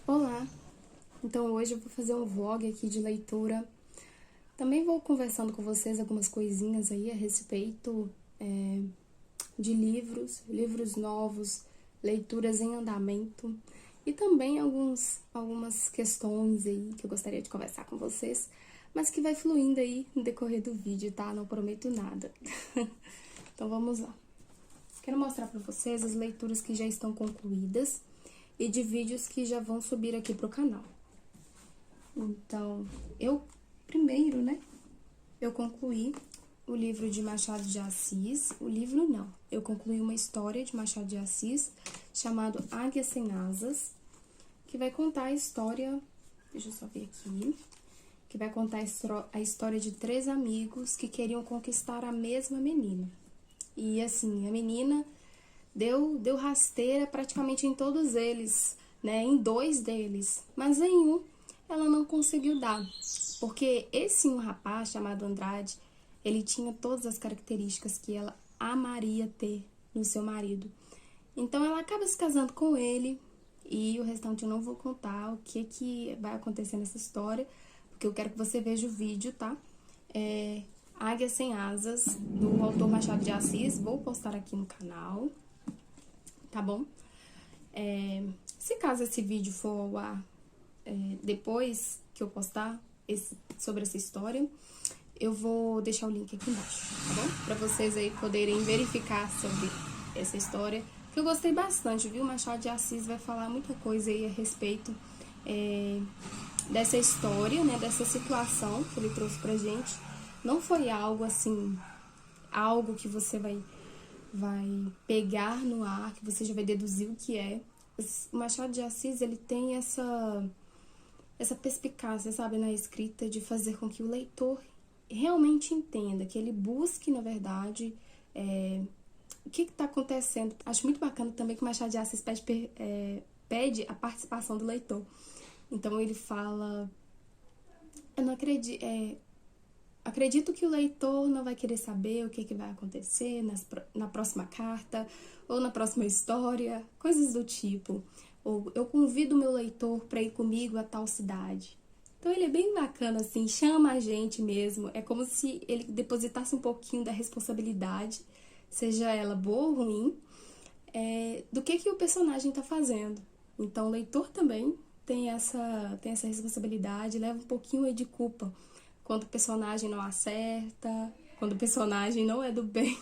Olá! Então hoje eu vou fazer um vlog aqui de leitura. Também vou conversando com vocês algumas coisinhas aí a respeito de livros novos, leituras em andamento e também algumas questões aí que eu gostaria de conversar com vocês, mas que vai fluindo aí no decorrer do vídeo, tá? Não prometo nada. Então vamos lá. Quero mostrar para vocês as leituras que já estão concluídas e de vídeos que já vão subir aqui pro canal. Então, primeiro, né, eu concluí o livro de Machado de Assis, eu concluí uma história de Machado de Assis, chamado Águia Sem Asas, que vai contar a história, deixa eu só ver aqui, que vai contar a história de 3 amigos que queriam conquistar a mesma menina. E assim, a menina deu rasteira praticamente em todos eles, né, em 2 deles, mas em um ela não conseguiu dar, porque um rapaz chamado Andrade, ele tinha todas as características que ela amaria ter no seu marido. Então ela acaba se casando com ele e o restante eu não vou contar o que vai acontecer nessa história, porque eu quero que você veja o vídeo, tá? Águia Sem Asas, do autor Machado de Assis, vou postar aqui no canal, tá bom? Se caso esse vídeo for ao ar depois que eu postar sobre essa história, eu vou deixar o link aqui embaixo, tá bom? Pra vocês aí poderem verificar sobre essa história, que eu gostei bastante, viu? Machado de Assis vai falar muita coisa aí a respeito dessa história, né? Dessa situação que ele trouxe pra gente. Não foi algo assim, algo que você vai pegar no ar, que você já vai deduzir o que é. O Machado de Assis, ele tem essa perspicácia, sabe, na escrita, de fazer com que o leitor realmente entenda, que ele busque, na verdade, o que está acontecendo. Acho muito bacana também que o Machado de Assis pede a participação do leitor. Então ele fala, eu não acredito, acredito que o leitor não vai querer saber o que vai acontecer na próxima carta ou na próxima história, coisas do tipo. Ou eu convido o meu leitor para ir comigo a tal cidade. Então ele é bem bacana, assim, chama a gente mesmo. É como se ele depositasse um pouquinho da responsabilidade, seja ela boa ou ruim, do que o personagem está fazendo. Então o leitor também tem essa responsabilidade, leva um pouquinho aí de culpa quando o personagem não acerta, quando o personagem não é do bem.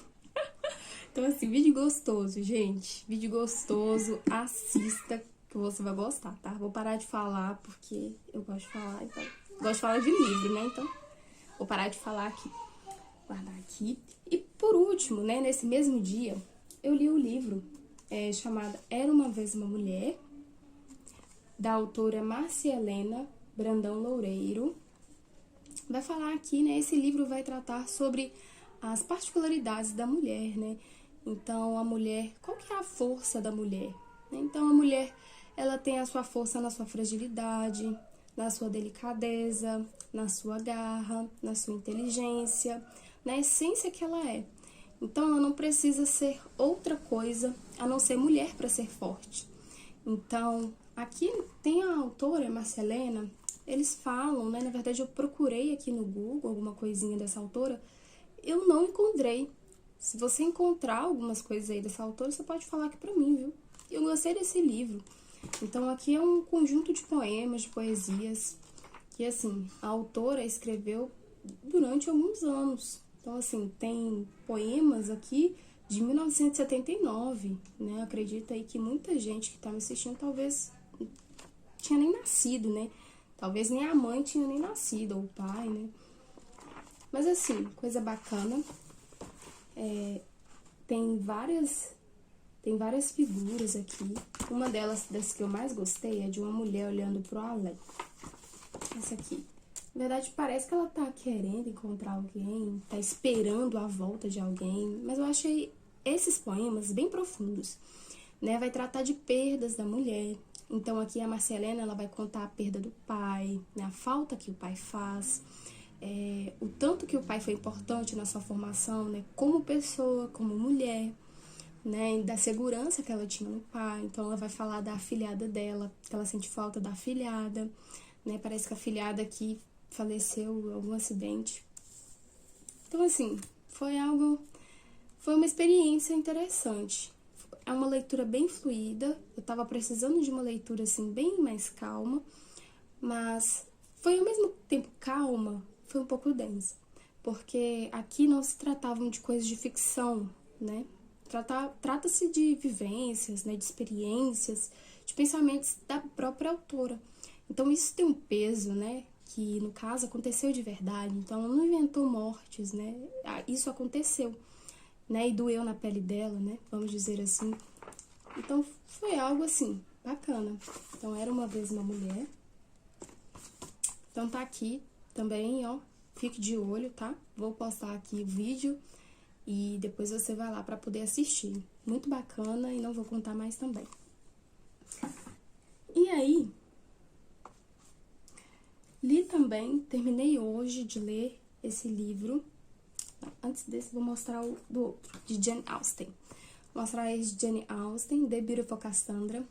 Então, assim, vídeo gostoso, gente. Vídeo gostoso, assista, que você vai gostar, tá? Vou parar de falar, porque eu gosto de falar, então... Gosto de falar de livro, né? Então, vou parar de falar aqui. Guardar aqui. E, por último, né, nesse mesmo dia, eu li o livro chamado Era Uma Vez Uma Mulher, da autora Márcia Helena Brandão Loureiro. Vai falar aqui, né, esse livro vai tratar sobre as particularidades da mulher, né? Então, a mulher, qual que é a força da mulher? Então, a mulher, ela tem a sua força na sua fragilidade, na sua delicadeza, na sua garra, na sua inteligência, na essência que ela é. Então, ela não precisa ser outra coisa a não ser mulher para ser forte. Então, aqui tem a autora, Márcia Helena, eles falam, né? Na verdade, eu procurei aqui no Google alguma coisinha dessa autora, eu não encontrei. Se você encontrar algumas coisas aí dessa autora, você pode falar aqui pra mim, viu? Eu gostei desse livro. Então, aqui é um conjunto de poemas, de poesias, que, assim, a autora escreveu durante alguns anos. Então, assim, tem poemas aqui de 1979, né? Acredito aí que muita gente que tá me assistindo talvez tinha nem nascido, né? Talvez nem a mãe tinha nem nascido, ou o pai, né? Mas, assim, coisa bacana. Tem várias figuras aqui. Uma delas, das que eu mais gostei, é de uma mulher olhando pro além. Essa aqui. Na verdade, parece que ela tá querendo encontrar alguém, tá esperando a volta de alguém. Mas eu achei esses poemas bem profundos, né? Vai tratar de perdas da mulher. Então, aqui a Marcelena, ela vai contar a perda do pai, né? A falta que o pai faz. O tanto que o pai foi importante na sua formação, né? Como pessoa, como mulher, né, da segurança que ela tinha no pai. Então ela vai falar da afilhada dela, que ela sente falta da afilhada, né? Parece que a afilhada aqui faleceu em algum acidente. Então, assim, foi uma experiência interessante. É uma leitura bem fluida. Eu tava precisando de uma leitura assim bem mais calma, mas foi ao mesmo tempo calma, foi um pouco densa, porque aqui não se tratavam de coisas de ficção, né? Trata-se de vivências, né, de experiências, de pensamentos da própria autora. Então isso tem um peso, né, que no caso aconteceu de verdade. Então ela não inventou mortes, né? Isso aconteceu, né, e doeu na pele dela, né? Vamos dizer assim. Então foi algo assim bacana. Então era uma vez uma mulher. Então tá aqui também, ó. Fique de olho, tá? Vou postar aqui o vídeo. E depois você vai lá para poder assistir. Muito bacana e não vou contar mais também. E aí, li também, terminei hoje de ler esse livro. Antes desse, vou mostrar o do outro, de Jane Austen. Vou mostrar esse de Jane Austen, The Beautiful Cassandra.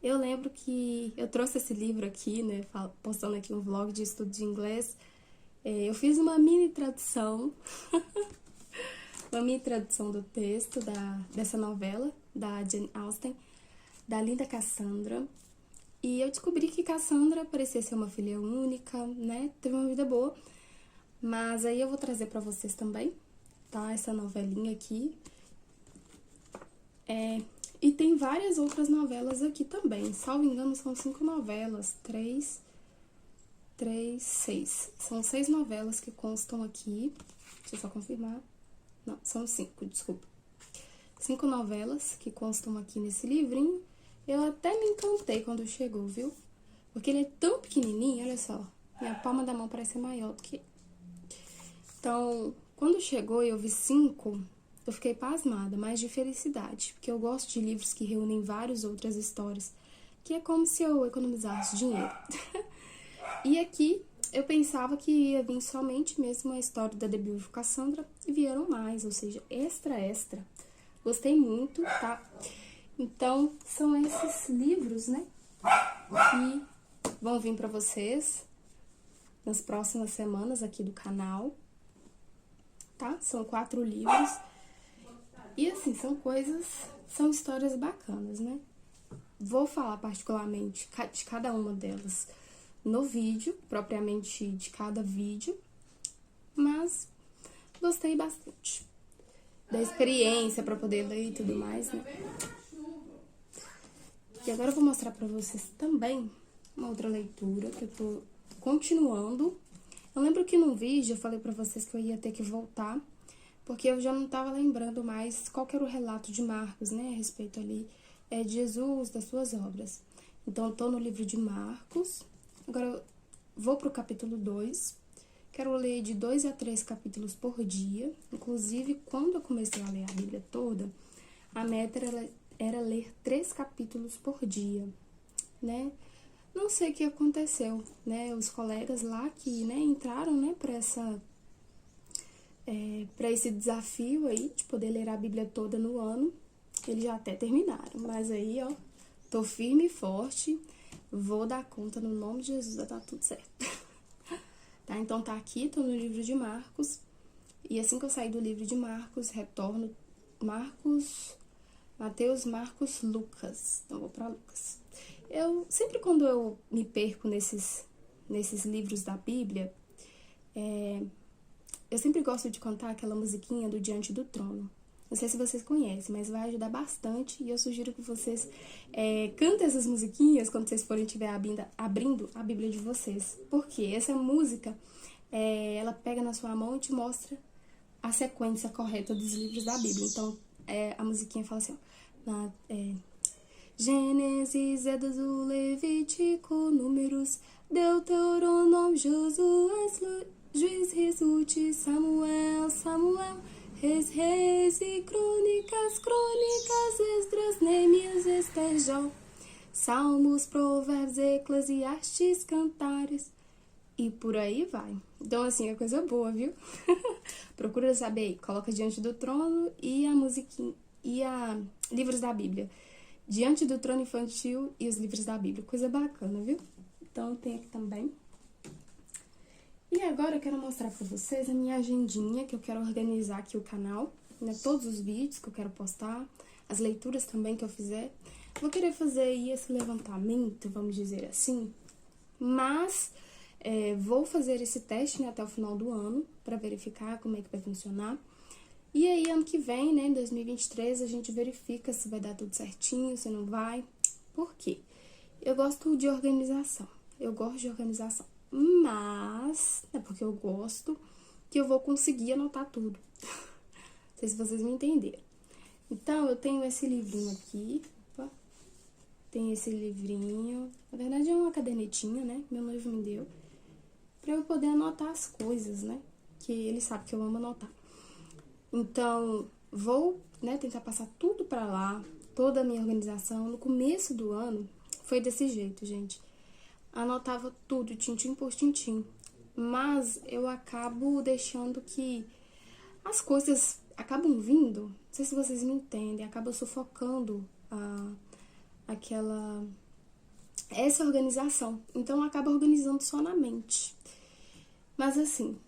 Eu lembro que eu trouxe esse livro aqui, né, postando aqui um vlog de estudo de inglês. Eu fiz uma mini tradução uma minha tradução do texto dessa novela, da Jane Austen, da linda Cassandra. E eu descobri que Cassandra parecia ser uma filha única, né? Teve uma vida boa. Mas aí eu vou trazer pra vocês também, tá? Essa novelinha aqui. E tem várias outras novelas aqui também. Salvo engano, são 5 novelas. 6. São 6 novelas que constam aqui. Deixa eu só confirmar. Não, são 5, desculpa. 5 novelas que constam aqui nesse livrinho. Eu até me encantei quando chegou, viu? Porque ele é tão pequenininho, olha só. Minha palma da mão parece maior do que... Então, quando chegou e eu vi 5, eu fiquei pasmada, mas de felicidade. Porque eu gosto de livros que reúnem várias outras histórias. Que é como se eu economizasse dinheiro. E aqui... eu pensava que ia vir somente mesmo a história da The Beautiful Cassandra e vieram mais, ou seja, extra. Gostei muito, tá? Então, são esses livros, né, que vão vir pra vocês nas próximas semanas aqui do canal, tá? São 4 livros. E assim, são histórias bacanas, né? Vou falar particularmente de cada uma delas no vídeo, propriamente de cada vídeo, mas gostei bastante da experiência para poder ler e tudo mais, né? E agora eu vou mostrar para vocês também uma outra leitura que eu tô continuando. Eu lembro que no vídeo eu falei para vocês que eu ia ter que voltar, porque eu já não tava lembrando mais qual que era o relato de Marcos, né, a respeito ali de Jesus, das suas obras. Então, eu tô no livro de Marcos. Agora, eu vou pro capítulo 2. Quero ler de 2 a 3 capítulos por dia. Inclusive, quando eu comecei a ler a Bíblia toda, a meta era ler 3 capítulos por dia, né? Não sei o que aconteceu, né? Os colegas lá que, né, entraram, né, para esse desafio aí de poder ler a Bíblia toda no ano, eles já até terminaram. Mas aí, ó, tô firme e forte. Vou dar conta no nome de Jesus, vai dar tudo certo. Tá? Então tá aqui, tô no livro de Marcos. E assim que eu sair do livro de Marcos, retorno Mateus, Marcos, Lucas. Então vou pra Lucas. eu sempre quando eu me perco nesses livros da Bíblia, eu sempre gosto de cantar aquela musiquinha do Diante do Trono. Não sei se vocês conhecem, mas vai ajudar bastante e eu sugiro que vocês cantem essas musiquinhas quando vocês forem estiver abrindo a Bíblia de vocês. Porque essa música, ela pega na sua mão e te mostra a sequência correta dos livros da Bíblia. Então, a musiquinha fala assim, ó, Gênesis, Êxodo, Levítico, Números, Deuteronômio, Josué, Juízes, Ruth, Samuel, Reis e Crônicas, Esdras, Neemias, Ester, Jó, Salmos, Provérbios, Eclesiastes, Cantares e por aí vai. Então, assim, é coisa boa, viu? Procura saber aí, coloca Diante do Trono e a musiquinha, livros da Bíblia. Diante do Trono Infantil e os livros da Bíblia. Coisa bacana, viu? Então, tem aqui também. E agora eu quero mostrar pra vocês a minha agendinha, que eu quero organizar aqui o canal, né? Todos os vídeos que eu quero postar, as leituras também que eu fizer. Vou querer fazer aí esse levantamento, vamos dizer assim, mas vou fazer esse teste, né, até o final do ano, pra verificar como é que vai funcionar. E aí, ano que vem, né, em 2023, a gente verifica se vai dar tudo certinho, se não vai. Por quê? Eu gosto de organização. Mas, é porque eu gosto que eu vou conseguir anotar tudo. Não sei se vocês me entenderam. Então, eu tenho esse livrinho aqui. Opa. Tem esse livrinho. Na verdade, é uma cadernetinha, né? Meu noivo me deu. Pra eu poder anotar as coisas, né? Que ele sabe que eu amo anotar. Então, vou, né, tentar passar tudo pra lá. Toda a minha organização. No começo do ano, foi desse jeito, gente. Anotava tudo, tintim por tintim. Mas eu acabo deixando que as coisas acabam vindo, não sei se vocês me entendem, acaba sufocando essa organização. Então, acaba organizando só na mente. Mas assim,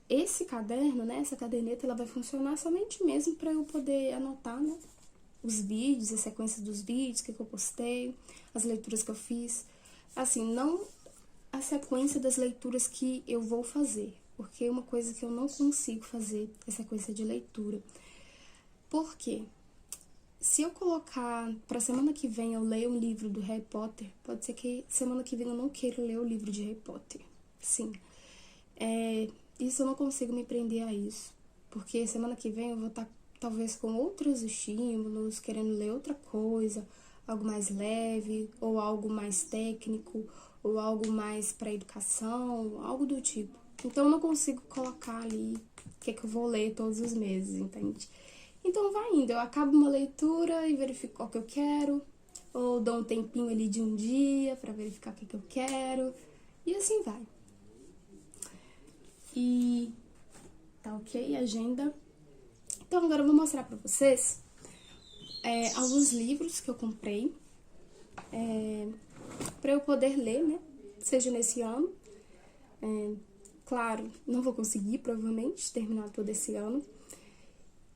esse caderno, né, essa caderneta, ela vai funcionar somente mesmo para eu poder anotar, né, os vídeos, a sequência dos vídeos que eu postei, as leituras que eu fiz. Assim, não a sequência das leituras que eu vou fazer, porque é uma coisa que eu não consigo fazer é sequência de leitura. Por quê? Se eu colocar pra semana que vem eu ler um livro do Harry Potter, pode ser que semana que vem eu não queira ler o livro de Harry Potter. Sim. Isso eu não consigo me prender a isso, porque semana que vem eu vou estar talvez com outros estímulos, querendo ler outra coisa, algo mais leve, ou algo mais técnico, ou algo mais para educação, algo do tipo. Então, eu não consigo colocar ali o que é que eu vou ler todos os meses, entende? Então, vai indo. Eu acabo uma leitura e verifico qual que eu quero, ou dou um tempinho ali de um dia para verificar o que eu quero, e assim vai. E tá ok, agenda. Então, agora eu vou mostrar para vocês alguns livros que eu comprei para eu poder ler, né? Seja nesse ano. Claro, não vou conseguir, provavelmente, terminar todo esse ano.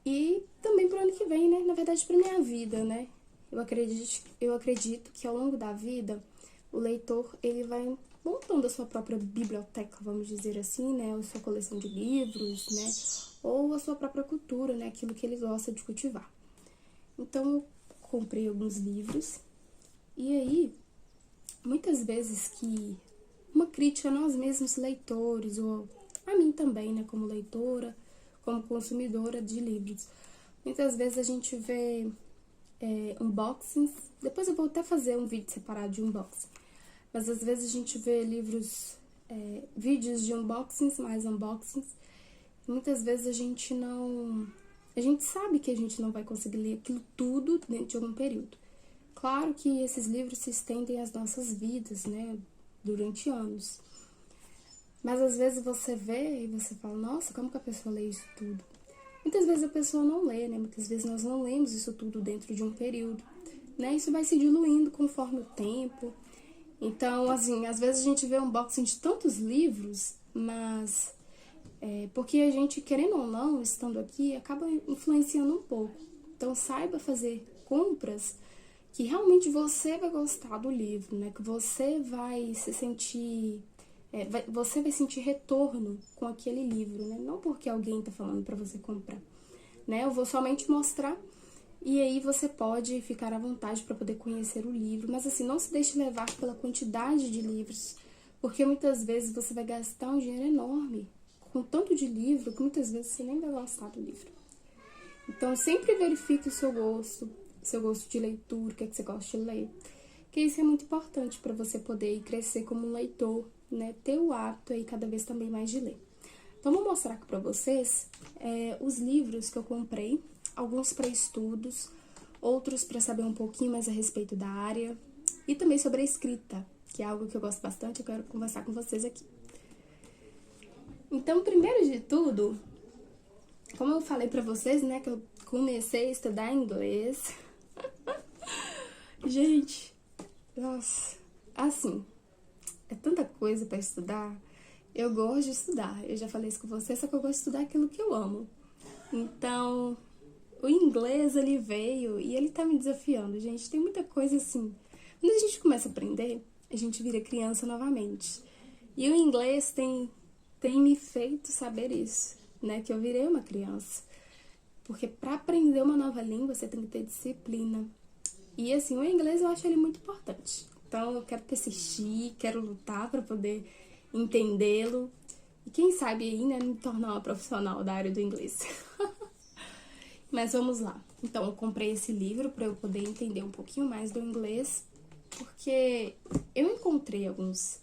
E também pro ano que vem, né? Na verdade, pra minha vida, né? Eu acredito que ao longo da vida, o leitor, ele vai montando a sua própria biblioteca, vamos dizer assim, né? A sua coleção de livros, né? Ou a sua própria cultura, né? Aquilo que ele gosta de cultivar. Então, eu comprei alguns livros. E aí, muitas vezes que uma crítica a nós mesmos leitores, ou a mim também, né? Como leitora, como consumidora de livros. Muitas vezes a gente vê unboxings. Depois eu vou até fazer um vídeo separado de unboxing. Mas às vezes a gente vê vídeos de unboxings, mais unboxings. E muitas vezes a gente sabe que a gente não vai conseguir ler aquilo tudo dentro de algum período. Claro que esses livros se estendem às nossas vidas, né? Durante anos. Mas às vezes você vê e você fala, nossa, como que a pessoa lê isso tudo? Muitas vezes a pessoa não lê, né? Muitas vezes nós não lemos isso tudo dentro de um período, né? Isso vai se diluindo conforme o tempo. Então, assim, às vezes a gente vê um unboxing de tantos livros, mas porque a gente, querendo ou não, estando aqui, acaba influenciando um pouco. Então, saiba fazer compras que realmente você vai gostar do livro, né? Que você vai se sentir... você vai sentir retorno com aquele livro, né? Não porque alguém tá falando pra você comprar, né? Eu vou somente mostrar e aí você pode ficar à vontade para poder conhecer o livro. Mas assim, não se deixe levar pela quantidade de livros, porque muitas vezes você vai gastar um dinheiro enorme com tanto de livro que muitas vezes você nem vai gostar do livro. Então sempre verifique o seu gosto de leitura, o que é que você gosta de ler. Que isso é muito importante para você poder crescer como um leitor, né? Ter o hábito aí cada vez também mais de ler. Então, vou mostrar aqui para vocês os livros que eu comprei, alguns para estudos, outros para saber um pouquinho mais a respeito da área e também sobre a escrita, que é algo que eu gosto bastante, eu quero conversar com vocês aqui. Então, primeiro de tudo, como eu falei para vocês, né, que eu comecei a estudar inglês. Gente, nossa, assim, é tanta coisa para estudar. Eu gosto de estudar, eu já falei isso com você, só que eu gosto de estudar aquilo que eu amo. Então, o inglês, ele veio e ele tá me desafiando, gente. Tem muita coisa assim. Quando a gente começa a aprender, a gente vira criança novamente. E o inglês tem me feito saber isso, né? Que eu virei uma criança. Porque para aprender uma nova língua, você tem que ter disciplina. E assim, o inglês eu acho ele muito importante. Então, eu quero persistir, quero lutar para poder entendê-lo. E quem sabe aí, né, me tornar uma profissional da área do inglês. Mas vamos lá. Então, eu comprei esse livro para eu poder entender um pouquinho mais do inglês, porque eu encontrei algumas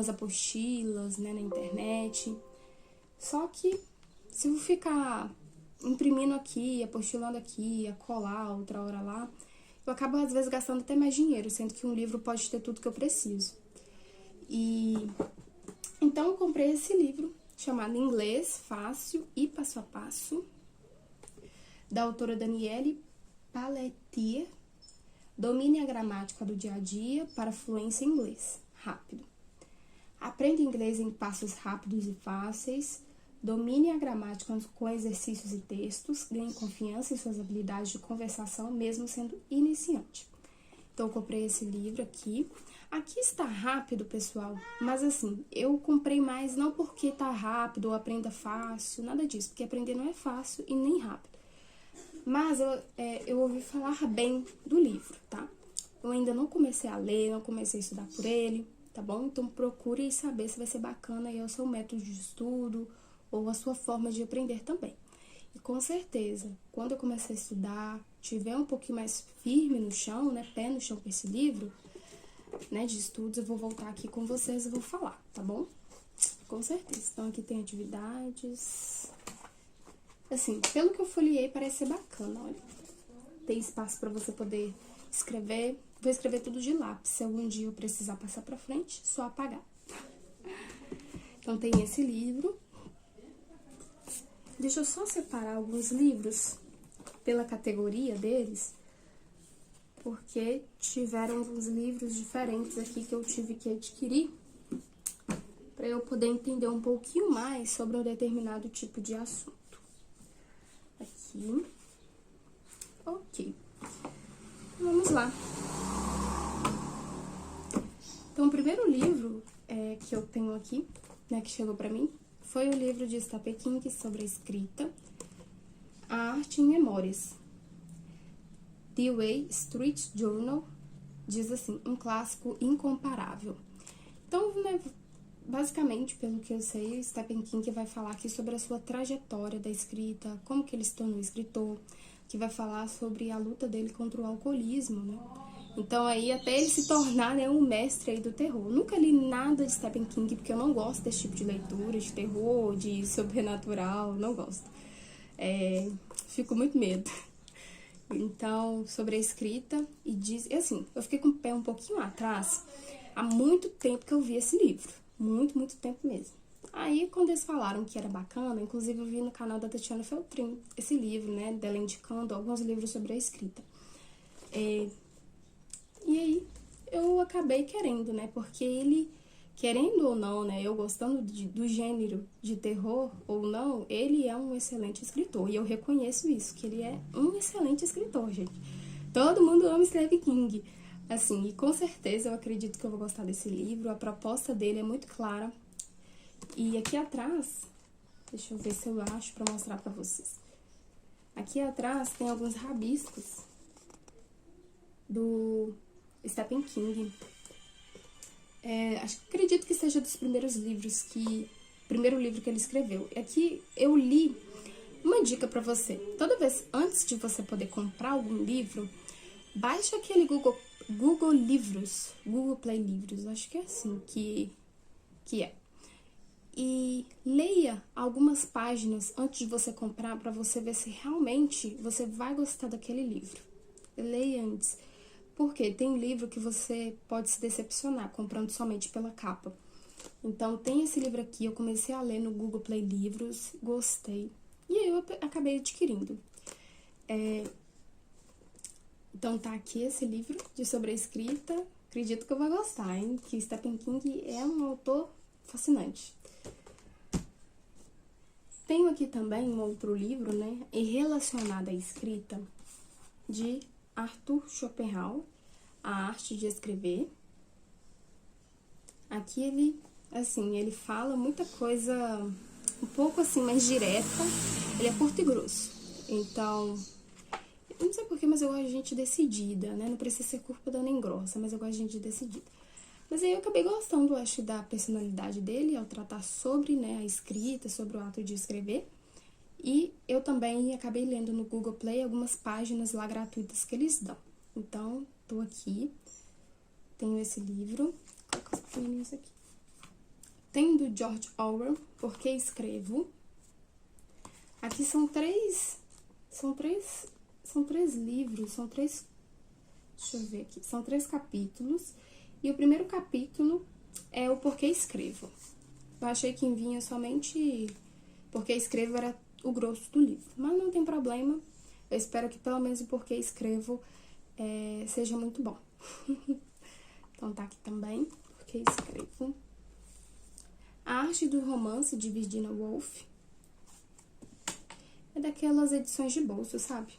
apostilas, né, na internet. Só que se eu ficar imprimindo aqui, apostilando aqui, a colar outra hora lá, eu acabo às vezes gastando até mais dinheiro, sendo que um livro pode ter tudo que eu preciso. E então eu comprei esse livro chamado Inglês Fácil e Passo a Passo, da autora Danielle Pelletier. Domine a gramática do dia a dia para fluência em inglês rápido. Aprenda inglês em passos rápidos e fáceis. Domine a gramática com exercícios e textos. Ganhe confiança em suas habilidades de conversação, mesmo sendo iniciante. Então, eu comprei esse livro aqui. Aqui está rápido, pessoal, mas assim, eu comprei mais não porque tá rápido ou aprenda fácil, nada disso, porque aprender não é fácil e nem rápido. Mas eu ouvi falar bem do livro, tá? Eu ainda não comecei a ler, não comecei a estudar por ele, tá bom? Então, procure saber se vai ser bacana aí o seu método de estudo ou a sua forma de aprender também. E com certeza, quando eu começar a estudar, tiver um pouquinho mais firme no chão, né, pé no chão com esse livro, né, de estudos, eu vou voltar aqui com vocês e vou falar, tá bom? Com certeza. Então, aqui tem atividades. Assim, pelo que eu folhei, parece ser bacana, olha. Tem espaço pra você poder escrever. Vou escrever tudo de lápis. Se algum dia eu precisar passar pra frente, só apagar. Então, tem esse livro. Deixa eu só separar alguns livros pela categoria deles, porque tiveram uns livros diferentes aqui que eu tive que adquirir para eu poder entender um pouquinho mais sobre um determinado tipo de assunto. Aqui. Ok. Vamos lá. Então, o primeiro livro que eu tenho aqui, né, que chegou para mim, foi o livro de Stephen King sobre a escrita, A Arte em Memórias. The Way Street Journal diz assim, um clássico incomparável. Então, né, basicamente, pelo que eu sei, Stephen King vai falar aqui sobre a sua trajetória da escrita, como que ele se tornou escritor, que vai falar sobre a luta dele contra o alcoolismo, né? Então, aí, até ele se tornar, né, um mestre aí do terror. Nunca li nada de Stephen King, porque eu não gosto desse tipo de leitura, de terror, de sobrenatural, não gosto. Fico muito medo. Então, sobre a escrita, e diz... E assim, eu fiquei com o pé um pouquinho atrás, há muito tempo que eu vi esse livro. Muito, muito tempo mesmo. Aí, quando eles falaram que era bacana, inclusive eu vi no canal da Tatiana Feltrin esse livro, né, dela indicando alguns livros sobre a escrita. E aí, eu acabei querendo, né, porque ele, querendo ou não, né, eu gostando do gênero de terror ou não, ele é um excelente escritor. E eu reconheço isso, que ele é um excelente escritor, gente. Todo mundo ama Stephen King. Assim, e com certeza eu acredito que eu vou gostar desse livro. A proposta dele é muito clara. E aqui atrás, deixa eu ver se eu acho pra mostrar pra vocês. Aqui atrás tem alguns rabiscos do Stephen King. Acredito que seja dos primeiros livros primeiro livro que ele escreveu. Aqui eu li uma dica pra você. Toda vez, antes de você poder comprar algum livro, baixa aquele Google Livros, Google Play Livros, acho que é assim que é. E leia algumas páginas antes de você comprar para você ver se realmente você vai gostar daquele livro. Leia antes. Porque tem livro que você pode se decepcionar comprando somente pela capa. Então, tem esse livro aqui, eu comecei a ler no Google Play Livros, gostei. E aí eu acabei adquirindo. Então, tá aqui esse livro de sobre a escrita. Acredito que eu vou gostar, hein? Que Stephen King é um autor fascinante. Tenho aqui também um outro livro, né? Relacionado à escrita, de Arthur Schopenhauer, A Arte de Escrever. Aqui ele fala muita coisa um pouco assim mais direta. Ele é curto e grosso. Então, eu não sei porquê, mas eu gosto de gente decidida, né? Não precisa ser curta nem grossa, mas eu gosto de gente decidida. Mas aí eu acabei gostando, acho, da personalidade dele ao tratar sobre, né, a escrita, sobre o ato de escrever. E eu também acabei lendo no Google Play algumas páginas lá gratuitas que eles dão. Então, tô aqui, tenho esse livro, vou colocar os pequenininhos aqui. Tem do George Orwell, Por que Escrevo? Aqui são três livros, deixa eu ver aqui, são 3 capítulos. E o primeiro capítulo é o Por que Escrevo. Eu achei que vinha somente Por que Escrevo era o grosso do livro, mas não tem problema. Eu espero que pelo menos o Por que Escrevo seja muito bom. Então tá aqui também, Por que Escrevo. A Arte do Romance, de Virginia Woolf. É daquelas edições de bolso, sabe?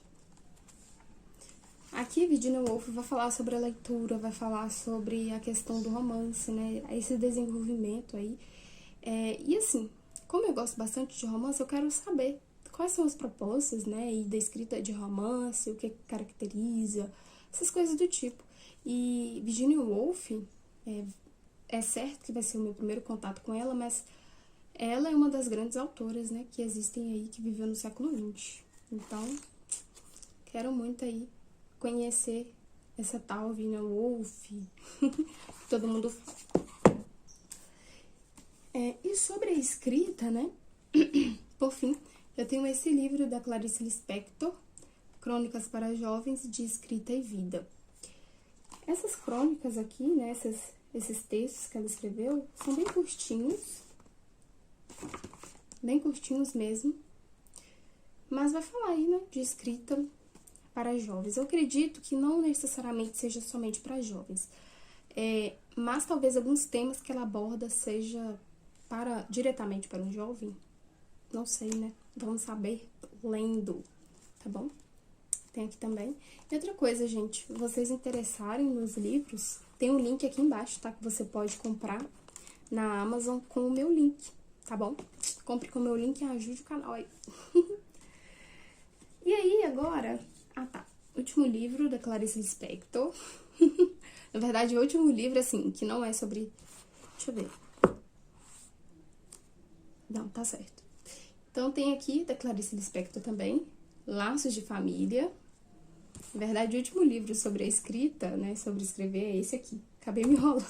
Aqui, Virginia Woolf vai falar sobre a leitura, vai falar sobre a questão do romance, né? Esse desenvolvimento aí. E assim, como eu gosto bastante de romance, eu quero saber quais são as propostas, né? E da escrita de romance, o que caracteriza, essas coisas do tipo. E Virginia Woolf, é certo que vai ser o meu primeiro contato com ela, mas ela é uma das grandes autoras, né? Que existem aí, que viveu no século XX. Então, quero muito aí conhecer essa tal Virginia Woolf, que todo mundo fala. E sobre a escrita, né? Por fim, eu tenho esse livro da Clarice Lispector, Crônicas para Jovens de Escrita e Vida. Essas crônicas aqui, né? Esses textos que ela escreveu, são bem curtinhos mesmo, mas vai falar aí, né? De escrita para jovens. Eu acredito que não necessariamente seja somente para jovens, mas talvez alguns temas que ela aborda seja diretamente para um jovem. Não sei, né? Vamos saber lendo, tá bom? Tem aqui também. E outra coisa, gente, vocês interessarem nos livros, tem um link aqui embaixo, tá? Que você pode comprar na Amazon com o meu link, tá bom? Compre com o meu link e ajude o canal aí. E aí, agora... Ah, tá. Último livro da Clarice Lispector. Na verdade, o último livro, assim, que não é sobre... Deixa eu ver. Não, tá certo. Então, tem aqui da Clarice Lispector também, Laços de Família. Na verdade, o último livro sobre a escrita, né, sobre escrever, é esse aqui. Acabei me enrolando.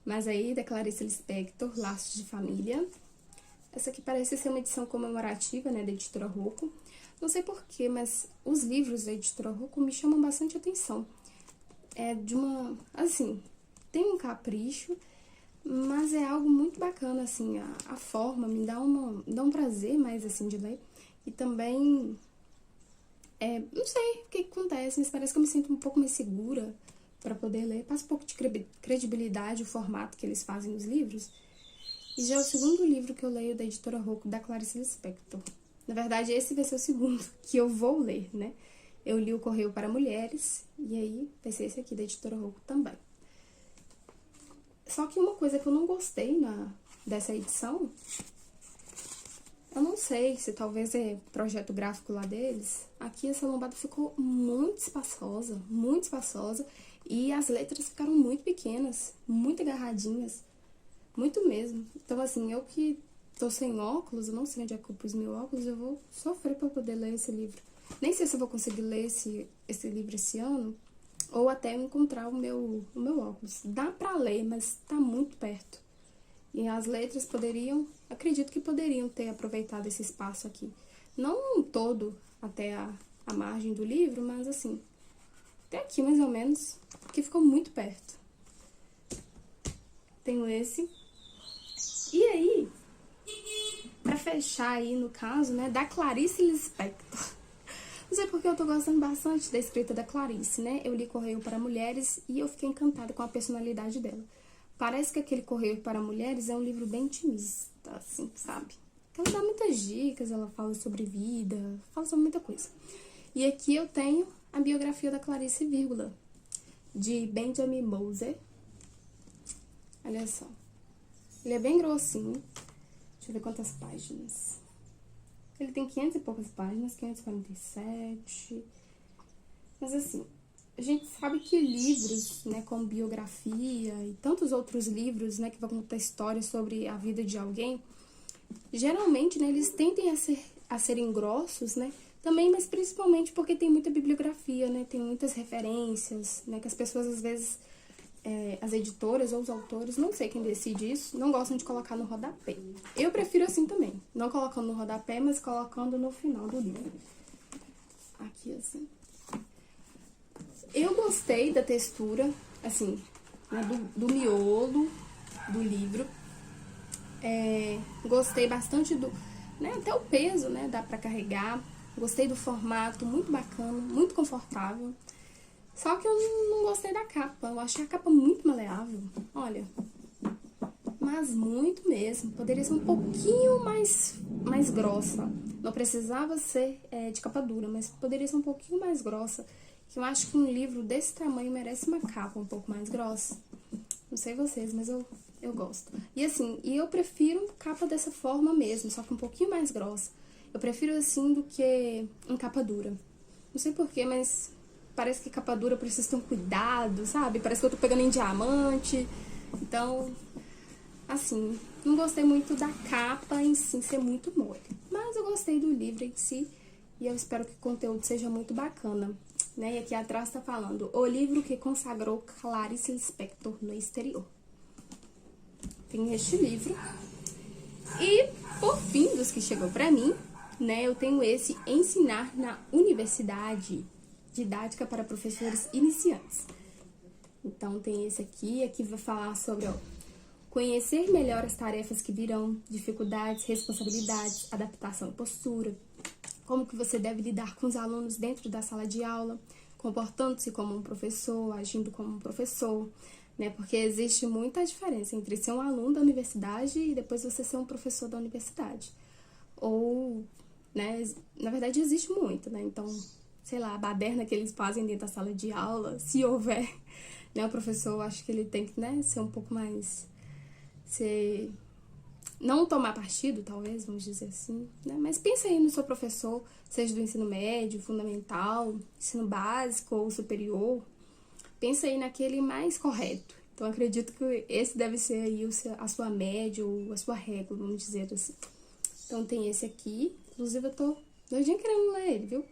Mas aí, da Clarice Lispector, Laços de Família. Essa aqui parece ser uma edição comemorativa, né, da editora Rocco. Não sei porquê, mas os livros da editora Rocco me chamam bastante atenção. Assim, tem um capricho, mas é algo muito bacana, assim, a forma me dá um prazer mais, assim, de ler. E também, não sei o que acontece, mas parece que eu me sinto um pouco mais segura para poder ler. Passa um pouco de credibilidade o formato que eles fazem nos livros. E já é o segundo livro que eu leio da editora Rocco, da Clarice Lispector. Na verdade, esse vai ser o segundo que eu vou ler, né? eu li o Correio para Mulheres, e aí vai ser esse aqui da Editora Rocco também. Só que uma coisa que eu não gostei dessa edição, eu não sei se talvez é projeto gráfico lá deles, aqui essa lombada ficou muito espaçosa, e as letras ficaram muito pequenas, muito agarradinhas, muito mesmo. Então, assim, eu que tô sem óculos, eu não sei onde é que eu pus meu óculos, eu vou sofrer pra poder ler esse livro. Nem sei se eu vou conseguir ler esse livro esse ano, ou até encontrar o meu óculos. Dá pra ler, mas tá muito perto. E as letras poderiam, acredito que poderiam ter aproveitado esse espaço aqui. Não todo até a margem do livro, mas assim, até aqui mais ou menos, que ficou muito perto. Tenho esse. E aí, pra fechar aí, no caso, né, da Clarice Lispector. Não sei porque eu tô gostando bastante da escrita da Clarice, né? Eu li Correio para Mulheres e eu fiquei encantada com a personalidade dela. Parece que aquele Correio para Mulheres é um livro bem intimista, assim, sabe? Ela dá muitas dicas, ela fala sobre vida, fala sobre muita coisa. E aqui eu tenho a biografia da Clarice, vírgula, de Benjamin Moser. Olha só. Ele é bem grossinho. Deixa eu ver quantas páginas. Ele tem 500 e poucas páginas, 547. Mas assim, a gente sabe que livros, né, como biografia e tantos outros livros, né, que vão contar histórias sobre a vida de alguém, geralmente, né, eles tendem a serem grossos, né, também, mas principalmente porque tem muita bibliografia, né, tem muitas referências, né, que as pessoas às vezes, as editoras ou os autores, não sei quem decide isso, não gostam de colocar no rodapé. Eu prefiro assim também, não colocando no rodapé, mas colocando no final do livro. Aqui, assim. Eu gostei da textura, assim, né, do miolo do livro. Gostei bastante né, até o peso, né, dá pra carregar. Gostei do formato, muito bacana, muito confortável. Só que eu não gostei da capa, eu achei a capa muito maleável, olha. Mas muito mesmo, poderia ser um pouquinho mais grossa. Não precisava ser de capa dura, mas poderia ser um pouquinho mais grossa. Que eu acho que um livro desse tamanho merece uma capa um pouco mais grossa. Não sei vocês, mas eu gosto. E assim, eu prefiro capa dessa forma mesmo, só que um pouquinho mais grossa. Eu prefiro assim do que em capa dura. Não sei porquê, mas parece que capa dura precisa ter um cuidado, sabe? Parece que eu tô pegando em diamante. Então, assim, não gostei muito da capa em si ser muito mole. Mas eu gostei do livro em si e eu espero que o conteúdo seja muito bacana. Né? E aqui atrás tá falando, o livro que consagrou Clarice Lispector no exterior. Tem este livro. E, por fim, dos que chegou pra mim, né, eu tenho esse Ensinar na Universidade, didática para professores iniciantes. Então, tem esse aqui vai falar sobre, ó, conhecer melhor as tarefas que virão, dificuldades, responsabilidades, adaptação e postura, como que você deve lidar com os alunos dentro da sala de aula, comportando-se como um professor, agindo como um professor, né? Porque existe muita diferença entre ser um aluno da universidade e depois você ser um professor da universidade. Ou, né, na verdade existe muito, né? Então, sei lá, a baderna que eles fazem dentro da sala de aula, se houver, né? O professor, eu acho que ele tem que, né, ser um pouco mais... não tomar partido, talvez, vamos dizer assim, né? Mas pensa aí no seu professor, seja do ensino médio, fundamental, ensino básico ou superior. Pensa aí naquele mais correto. Então, acredito que esse deve ser aí a sua média ou a sua régua, vamos dizer assim. Então, tem esse aqui. Inclusive, eu tô doidinha querendo ler ele, viu?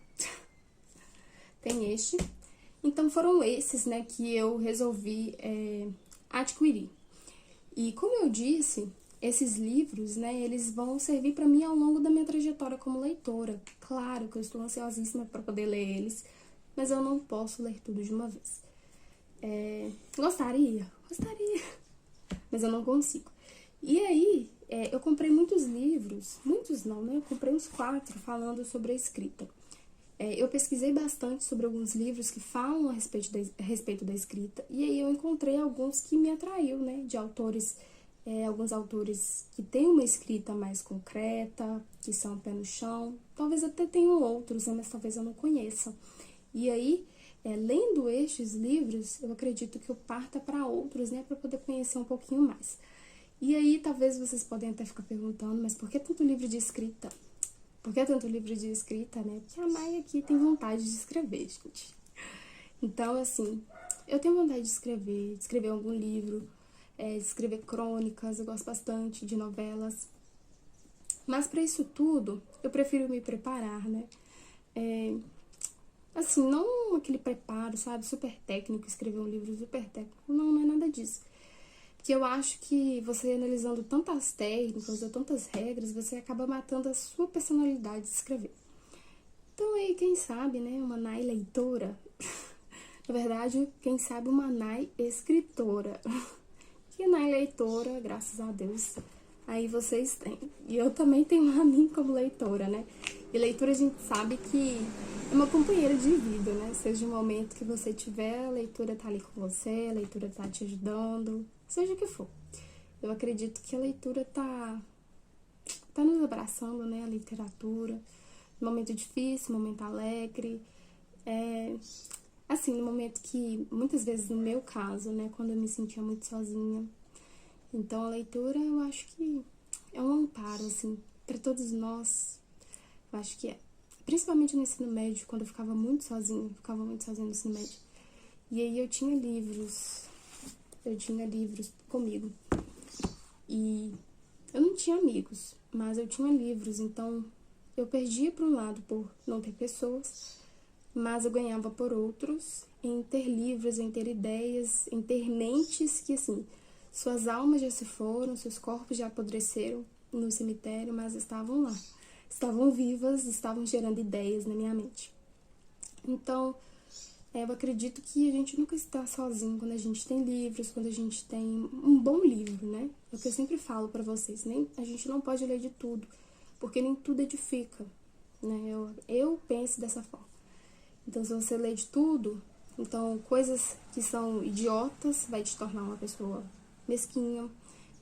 Tem este. Então, foram esses, né, que eu resolvi adquirir. E, como eu disse, esses livros, né, eles vão servir para mim ao longo da minha trajetória como leitora. Claro que eu estou ansiosíssima para poder ler eles, mas eu não posso ler tudo de uma vez. Gostaria, mas eu não consigo. E aí, eu comprei muitos livros, muitos não, né? Eu comprei uns 4 falando sobre a escrita. Eu pesquisei bastante sobre alguns livros que falam a respeito da escrita, e aí eu encontrei alguns que me atraiu, né? De autores, alguns autores que têm uma escrita mais concreta, que são pé no chão. Talvez até tenham outros, né? Mas talvez eu não conheça. E aí, lendo estes livros, eu acredito que eu parta para outros, né, para poder conhecer um pouquinho mais. E aí, talvez vocês podem até ficar perguntando, mas por que tanto livro de escrita? Por que tanto livro de escrita, né? Porque a Mai aqui tem vontade de escrever, gente. Então, assim, eu tenho vontade de escrever algum livro, de escrever crônicas, eu gosto bastante de novelas. Mas para isso tudo, eu prefiro me preparar, né? Assim, não aquele preparo, sabe, super técnico, escrever um livro super técnico. Não, não é nada disso. Porque eu acho que você analisando tantas técnicas ou tantas regras, você acaba matando a sua personalidade de escrever. Então aí, quem sabe, né, uma Nai leitora. Na verdade, quem sabe uma Nai escritora. Que Nai leitora, graças a Deus, aí vocês têm. E eu também tenho a mim como leitora, né? E leitura a gente sabe que é uma companheira de vida, né? Seja o momento que você tiver, a leitura tá ali com você, a leitura tá te ajudando, seja o que for. Eu acredito que a leitura tá nos abraçando, né? A literatura. Momento difícil, momento alegre. Assim, no momento que, muitas vezes no meu caso, né? Quando eu me sentia muito sozinha. Então, a leitura, eu acho que é um amparo, assim, para todos nós. Eu acho que é. Principalmente no ensino médio, quando eu ficava muito sozinha no ensino médio. E aí eu tinha livros comigo. E eu não tinha amigos, mas eu tinha livros, então eu perdia por um lado por não ter pessoas, mas eu ganhava por outros em ter livros, em ter ideias, em ter mentes que, assim, suas almas já se foram, seus corpos já apodreceram no cemitério, mas estavam lá. Estavam vivas, estavam gerando ideias na minha mente. Então, eu acredito que a gente nunca está sozinho quando a gente tem livros, quando a gente tem um bom livro, né? É o que eu sempre falo pra vocês, a gente não pode ler de tudo, porque nem tudo edifica, né? Eu penso dessa forma. Então, se você lê de tudo, então coisas que são idiotas vai te tornar uma pessoa mesquinha.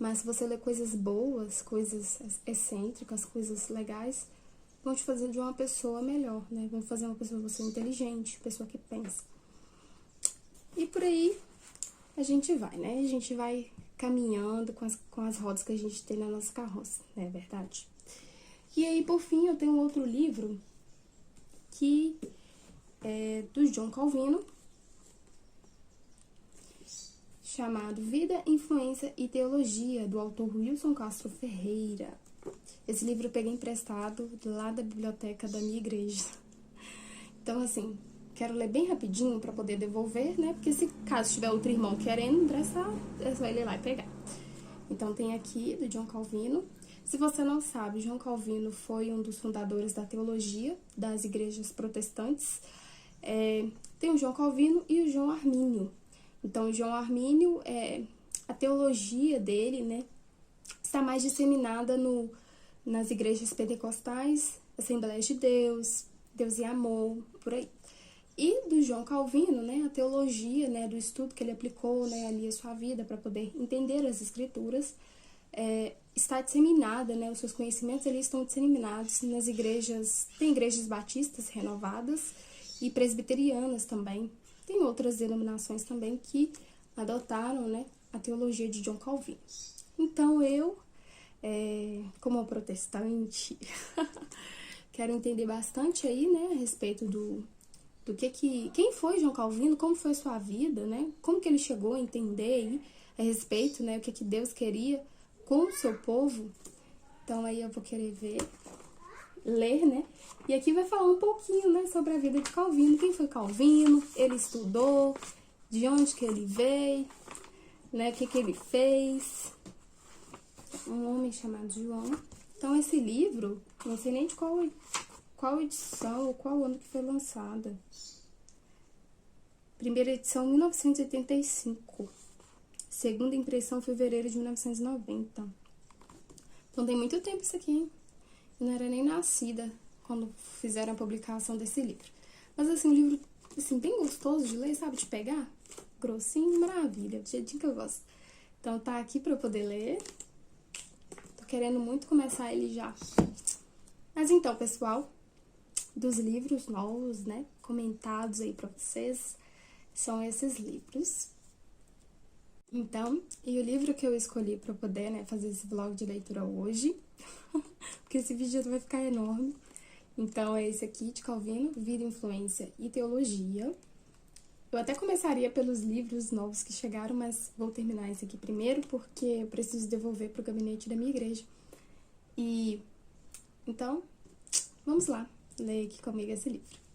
Mas se você ler coisas boas, coisas excêntricas, coisas legais, vão te fazer de uma pessoa melhor, né? Vão fazer uma pessoa inteligente, pessoa que pensa. E por aí a gente vai, né? A gente vai caminhando com as rodas que a gente tem na nossa carroça, não é verdade? E aí, por fim, eu tenho um outro livro que é do John Calvino, chamado Vida, Influência e Teologia, do autor Wilson Castro Ferreira. Esse livro eu peguei emprestado lá da biblioteca da minha igreja. Então, assim, quero ler bem rapidinho para poder devolver, né? Porque se caso tiver outro irmão querendo emprestar, é só ele ir lá e pegar. Então, tem aqui, do John Calvino. Se você não sabe, John Calvino foi um dos fundadores da teologia das igrejas protestantes. Tem o João Calvino e o João Armínio. Então, o João Armínio, a teologia dele, né, está mais disseminada nas igrejas pentecostais, Assembleias de Deus, Deus e Amor, por aí. E do João Calvino, né, a teologia, né, do estudo que ele aplicou, né, ali a sua vida para poder entender as escrituras, está disseminada, né, os seus conhecimentos ali estão disseminados nas igrejas, tem igrejas batistas renovadas e presbiterianas também. Tem outras denominações também que adotaram, né, a teologia de John Calvino. Então eu, como uma protestante, quero entender bastante aí, né, a respeito do quem foi John Calvino, como foi sua vida, né, como que ele chegou a entender aí a respeito, né, o que Deus queria com o seu povo. Então aí eu vou querer ler, né? E aqui vai falar um pouquinho, né, sobre a vida de Calvino. Quem foi Calvino? Ele estudou, de onde que ele veio, né? O que ele fez? Um homem chamado João. Então esse livro, não sei nem de qual edição ou qual ano que foi lançada. Primeira edição, 1985. Segunda impressão, fevereiro de 1990. Então tem muito tempo isso aqui, hein? Eu não era nem nascida quando fizeram a publicação desse livro. Mas, assim, um livro, assim, bem gostoso de ler, sabe? De pegar. Grossinho, maravilha. Do jeitinho que eu gosto. Então, tá aqui pra eu poder ler. Tô querendo muito começar ele já. Mas, então, pessoal, dos livros novos, né? comentados aí pra vocês são esses livros. Então, e o livro que eu escolhi pra poder, né, fazer esse vlog de leitura hoje, porque esse vídeo vai ficar enorme. Então, é esse aqui de Calvino, Vida, Influência e Teologia. Eu até começaria pelos livros novos que chegaram, mas vou terminar esse aqui primeiro, porque eu preciso devolver pro gabinete da minha igreja. E, então, vamos lá, ler aqui comigo esse livro.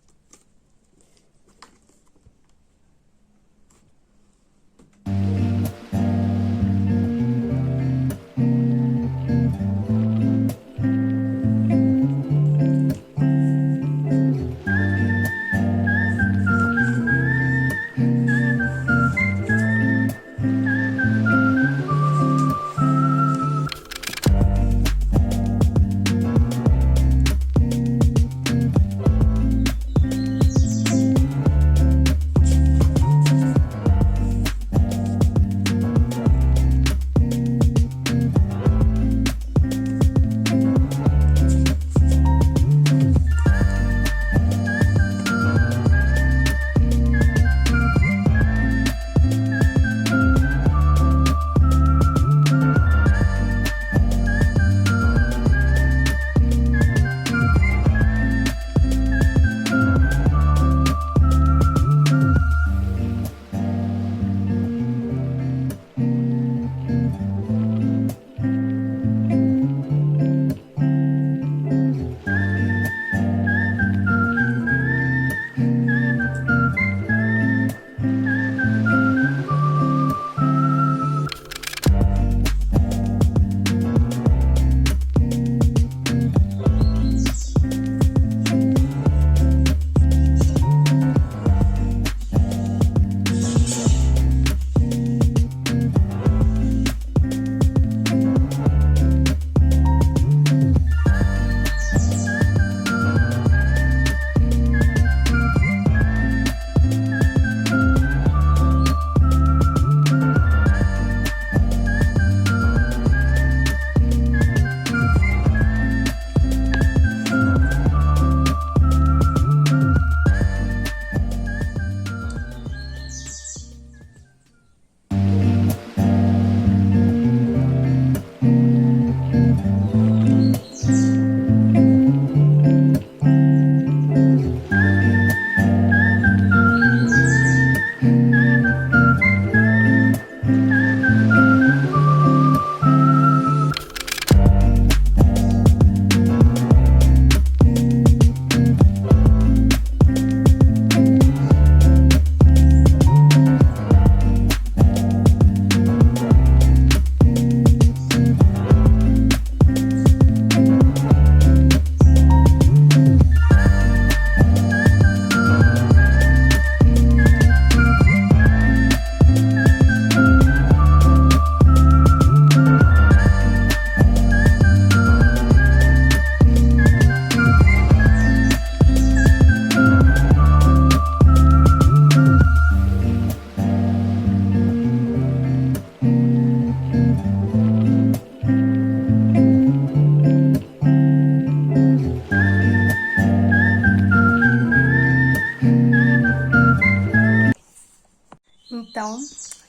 Então,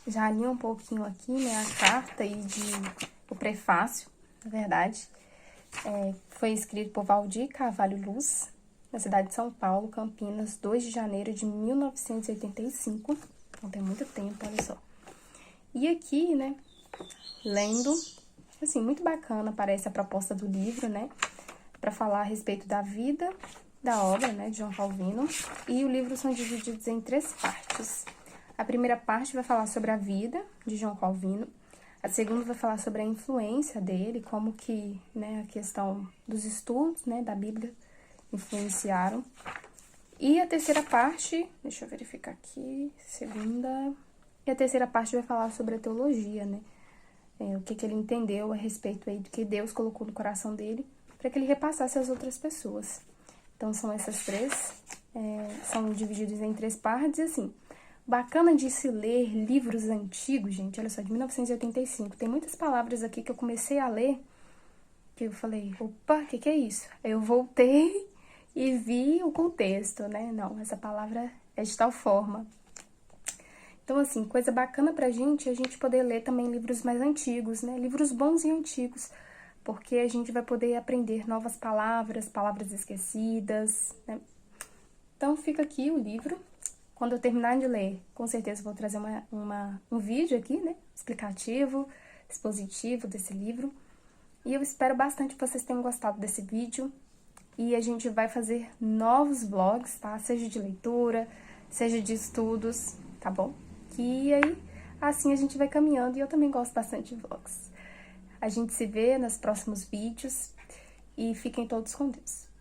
já li um pouquinho aqui, né, a carta e o prefácio, na verdade. Foi escrito por Valdir Carvalho Luz, na cidade de São Paulo, Campinas, 2 de janeiro de 1985. Então, tem muito tempo, olha só. E aqui, né, lendo, assim, muito bacana parece a proposta do livro, né, para falar a respeito da vida, da obra, né, de João Calvino. E o livro são divididos em 3 partes. A primeira parte vai falar sobre a vida de João Calvino. A segunda vai falar sobre a influência dele, como que, né, a questão dos estudos, né, da Bíblia influenciaram. E a terceira parte, deixa eu verificar aqui, segunda... E a terceira parte vai falar sobre a teologia, né? O que ele entendeu a respeito aí do que Deus colocou no coração dele, para que ele repassasse às outras pessoas. Então, são essas 3, são divididos em 3 partes, e assim... Bacana de se ler livros antigos, gente, olha só, de 1985. Tem muitas palavras aqui que eu comecei a ler, que eu falei, opa, o que é isso? Aí eu voltei e vi o contexto, né? Não, essa palavra é de tal forma. Então, assim, coisa bacana pra gente é a gente poder ler também livros mais antigos, né? Livros bons e antigos, porque a gente vai poder aprender novas palavras, palavras esquecidas, né? Então, fica aqui o livro. Quando eu terminar de ler, com certeza vou trazer um vídeo aqui, né? Explicativo, expositivo desse livro. E eu espero bastante que vocês tenham gostado desse vídeo. E a gente vai fazer novos vlogs, tá? Seja de leitura, seja de estudos, tá bom? E aí, assim a gente vai caminhando e eu também gosto bastante de vlogs. A gente se vê nos próximos vídeos e fiquem todos com Deus.